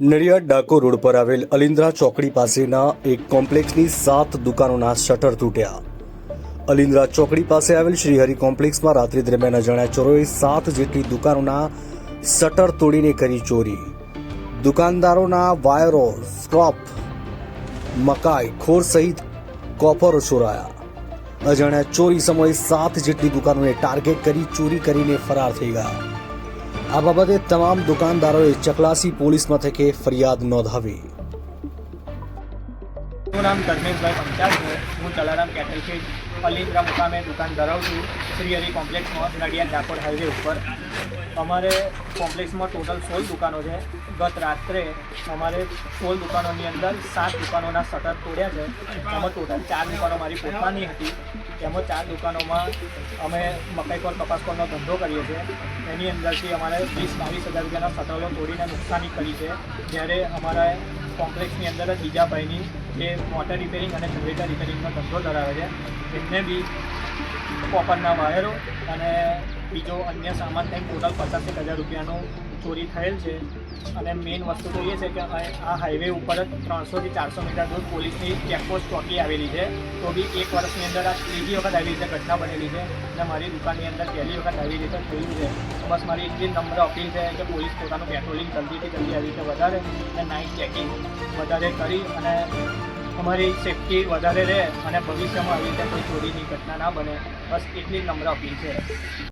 Nadiad Dakor road પર આવેલ અલિન્દ્રા ચોકડી પાસેના એક કોમ્પ્લેક્સની 7 દુકાનોના શટર તૂટ્યા. અલિન્દ્રા ચોકડી પાસે આવેલ શ્રીહરિ કોમ્પ્લેક્સમાં રાત્રિ દરમિયાન અજાણ્યા ચોરોએ 7 જેટલી દુકાનોના શટર તોડીને કરી ચોરી. દુકાનદારોના વાયરો, સ્ક્રોપ, મકાઈ, ખોર સહિત કોપરો ચોરાયા. અજાણ્યા ચોરી સમયે 7 જેટલી દુકાનોને ટાર્ગેટ કરી ચોરી કરીને ફરાર થઈ ગયા. આ બાબતે તમામ દુકાનદારોએ ચકલાસી પોલીસ મથકે ફરિયાદ નોંધાવી. મારું નામ ધર્મેશભાઈ પંચાલ છે. હું જલારામ કેટલ ફીડ અલિન્દ્રા મુકામે દુકાન ધરાવું છું. શ્રીહરિ કોમ્પ્લેક્સમાં નડિયાદ ડાકોર હાઈવે ઉપર. અમારે કોમ્પ્લેક્સમાં ટોટલ 16 દુકાનો છે. ગત રાત્રે અમારે 16 દુકાનોની અંદર 7 દુકાનોના શટર તોડ્યા છે. એમાં ટોટલ 4 દુકાનો મારી પોતાની હતી. એમાં 4 દુકાનોમાં અમે મકાઈ કોર કપાસ કોરનો ધંધો કરીએ છીએ. એની અંદરથી અમારે 20-22 હજાર રૂપિયાના શટરો તોડીને નુકસાની કરી છે. જ્યારે અમારા કોમ્પ્લેક્સની અંદર જ બીજા ભાઈની જે મોટર રિપેરિંગ અને જનરેટર રિપેરિંગનો ધંધો ધરાવે છે એમને બી કોપરના વાયરો અને બીજો અન્ય સામાન કંઈક ટોટલ 50,000 રૂપિયાનું ચોરી થયેલ છે. અને મેઇન વસ્તુ તો એ છે કે આ હાઈવે ઉપર જ 300 થી 400 મીટર દૂર પોલીસની ચેકપોસ્ટ ચોકી આવેલી છે. તો બી 1 વર્ષની અંદર આ ત્રીજી વખત આવી રીતે ઘટના બનેલી છે અને મારી દુકાનની અંદર પહેલી વખત આવી રીતે થયું છે. બસ મારી એટલી નમ્ર અપીલ છે કે પોલીસ પોતાનું પેટ્રોલિંગ જલ્દીથી જલ્દી આવી રીતે વધારે અને નાઇટ ચેકિંગ વધારે કરી અને અમારી સેફ્ટી વધારે રહે અને ભવિષ્યમાં આવી રીતે કોઈ ચોરીની ઘટના ના બને. બસ એટલી નમ્ર અપીલ છે.